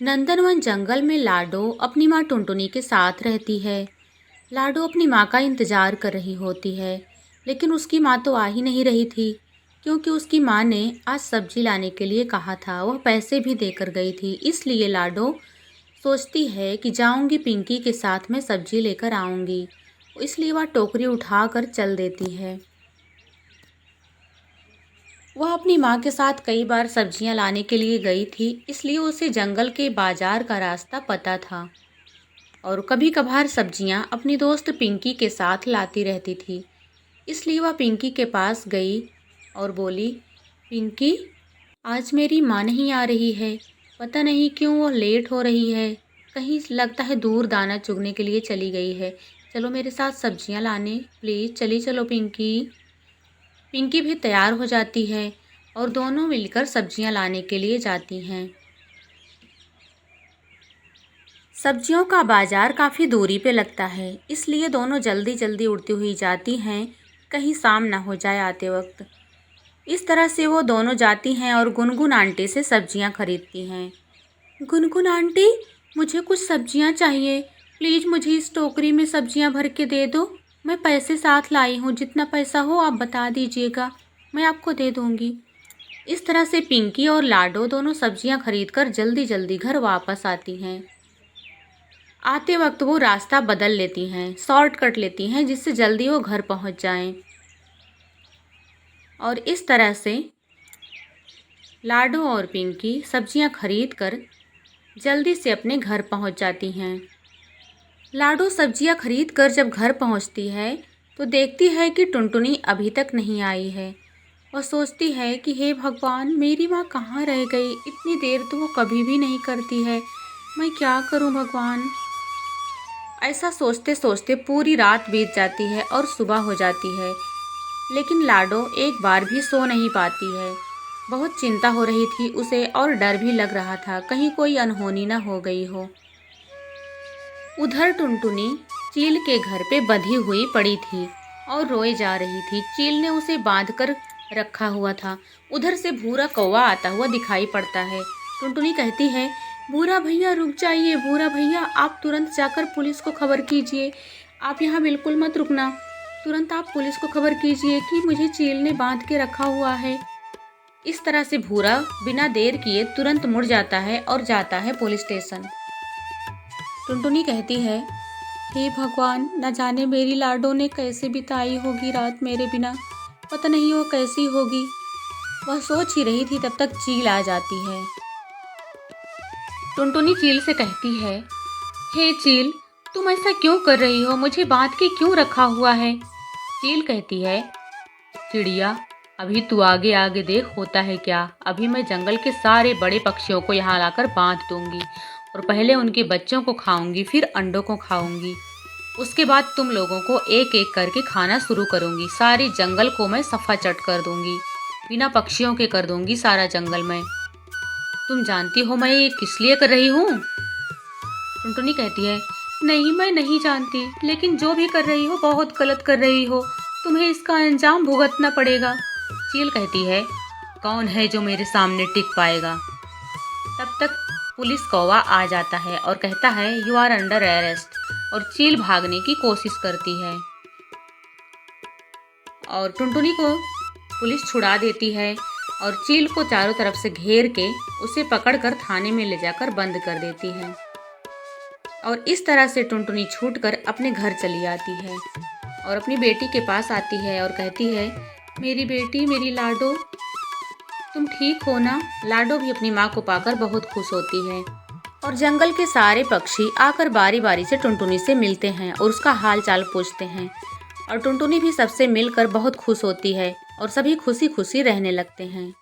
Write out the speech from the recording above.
नंदनवन जंगल में लाडो अपनी माँ टुनटुनी के साथ रहती है। लाडो अपनी माँ का इंतजार कर रही होती है, लेकिन उसकी माँ तो आ ही नहीं रही थी, क्योंकि उसकी माँ ने आज सब्जी लाने के लिए कहा था। वह पैसे भी देकर गई थी। इसलिए लाडो सोचती है कि जाऊंगी पिंकी के साथ मैं सब्जी लेकर आऊंगी। इसलिए वह टोकरी उठाकर चल देती है। वह अपनी माँ के साथ कई बार सब्जियां लाने के लिए गई थी, इसलिए उसे जंगल के बाजार का रास्ता पता था और कभी कभार सब्जियां अपनी दोस्त पिंकी के साथ लाती रहती थी। इसलिए वह पिंकी के पास गई और बोली, पिंकी, आज मेरी माँ नहीं आ रही है। पता नहीं क्यों वो लेट हो रही है। कहीं लगता है दूर दाना चुगने के लिए चली गई है। चलो मेरे साथ सब्जियां लाने, प्लीज़ चली चलो पिंकी। पिंकी भी तैयार हो जाती है और दोनों मिलकर सब्जियां लाने के लिए जाती हैं। सब्जियों का बाजार काफ़ी दूरी पे लगता है, इसलिए दोनों जल्दी जल्दी उड़ती हुई जाती हैं, कहीं शाम ना हो जाए आते वक्त। इस तरह से वो दोनों जाती हैं और गुनगुन आंटी से सब्जियां खरीदती हैं। गुनगुन आंटी, मुझे कुछ सब्जियां चाहिए। प्लीज़ मुझे इस टोकरी में सब्जियां भर के दे दो। मैं पैसे साथ लाई हूँ, जितना पैसा हो आप बता दीजिएगा, मैं आपको दे दूँगी। इस तरह से पिंकी और लाडो दोनों सब्जियां खरीदकर जल्दी जल्दी घर वापस आती हैं। आते वक्त वो रास्ता बदल लेती हैं, शॉर्टकट लेती हैं, जिससे जल्दी वो घर पहुंच जाएं। और इस तरह से लाडो और पिंकी सब्जियां खरीद कर जल्दी से अपने घर पहुंच जाती हैं। लाडो सब्जियां खरीद कर जब घर पहुंचती है तो देखती है कि टुनटुनी अभी तक नहीं आई है। वह सोचती है कि हे भगवान, मेरी माँ कहाँ रह गई। इतनी देर तो वो कभी भी नहीं करती है। मैं क्या करूँ भगवान। ऐसा सोचते सोचते पूरी रात बीत जाती है और सुबह हो जाती है, लेकिन लाडो एक बार भी सो नहीं पाती है। बहुत चिंता हो रही थी उसे और डर भी लग रहा था, कहीं कोई अनहोनी न हो गई हो। उधर टुनटुनी चील के घर पे बंधी हुई पड़ी थी और रोए जा रही थी। चील ने उसे बांध कर रखा हुआ था। उधर से भूरा कौवा आता हुआ दिखाई पड़ता है। टुनटुनी कहती है, भूरा भैया रुक जाइए, भूरा भैया आप तुरंत जाकर पुलिस को खबर कीजिए। आप यहाँ बिल्कुल मत रुकना, तुरंत आप पुलिस को खबर कीजिए कि मुझे चील ने बांध के रखा हुआ है। इस तरह से भूरा बिना देर किए तुरंत मुड़ जाता है और जाता है पुलिस स्टेशन। टुनटुनी कहती है, हे भगवान, न जाने मेरी लाडो ने कैसे बिताई होगी रात मेरे बिना। पता नहीं वो कैसी होगी। वह सोच ही रही थी तब तक चील आ जाती है। टुनटुनी चील से कहती है, हे चील, तुम ऐसा क्यों कर रही हो, मुझे बांध के क्यों रखा हुआ है। चील कहती है, चिड़िया, अभी तू आगे आगे देख होता है क्या। अभी मैं जंगल के सारे बड़े पक्षियों को यहाँ लाकर बांध दूंगी और पहले उनके बच्चों को खाऊंगी, फिर अंडों को खाऊंगी। उसके बाद तुम लोगों को एक एक करके खाना शुरू करूंगी। सारे जंगल को मैं सफा चट कर दूंगी, बिना पक्षियों के कर दूंगी सारा जंगल में। तुम जानती हो मैं ये किस लिए कर रही हूँ। टुनटुनी कहती है, नहीं, मैं नहीं जानती, लेकिन जो भी कर रही हो बहुत गलत कर रही हो। तुम्हें इसका अंजाम भुगतना पड़ेगा। चील कहती है, कौन है जो मेरे सामने टिक पाएगा। तब तक पुलिस कौवा आ जाता है और कहता है, यू आर अंडर अरेस्ट। और चील भागने की कोशिश करती है और टुनटुनी को पुलिस छुड़ा देती है और चील को चारों तरफ से घेर के उसे पकड़कर थाने में ले जाकर बंद कर देती है। और इस तरह से टुनटुनी छूटकर अपने घर चली आती है और अपनी बेटी के पास आती है और कहती है, मेरी बेटी, मेरी लाडो, तुम ठीक हो ना। लाडो भी अपनी माँ को पाकर बहुत खुश होती है और जंगल के सारे पक्षी आकर बारी बारी से टुनटुनी से मिलते हैं और उसका हाल चाल पूछते हैं। और टुनटुनी भी सबसे मिलकर बहुत खुश होती है और सभी खुशी खुशी रहने लगते हैं।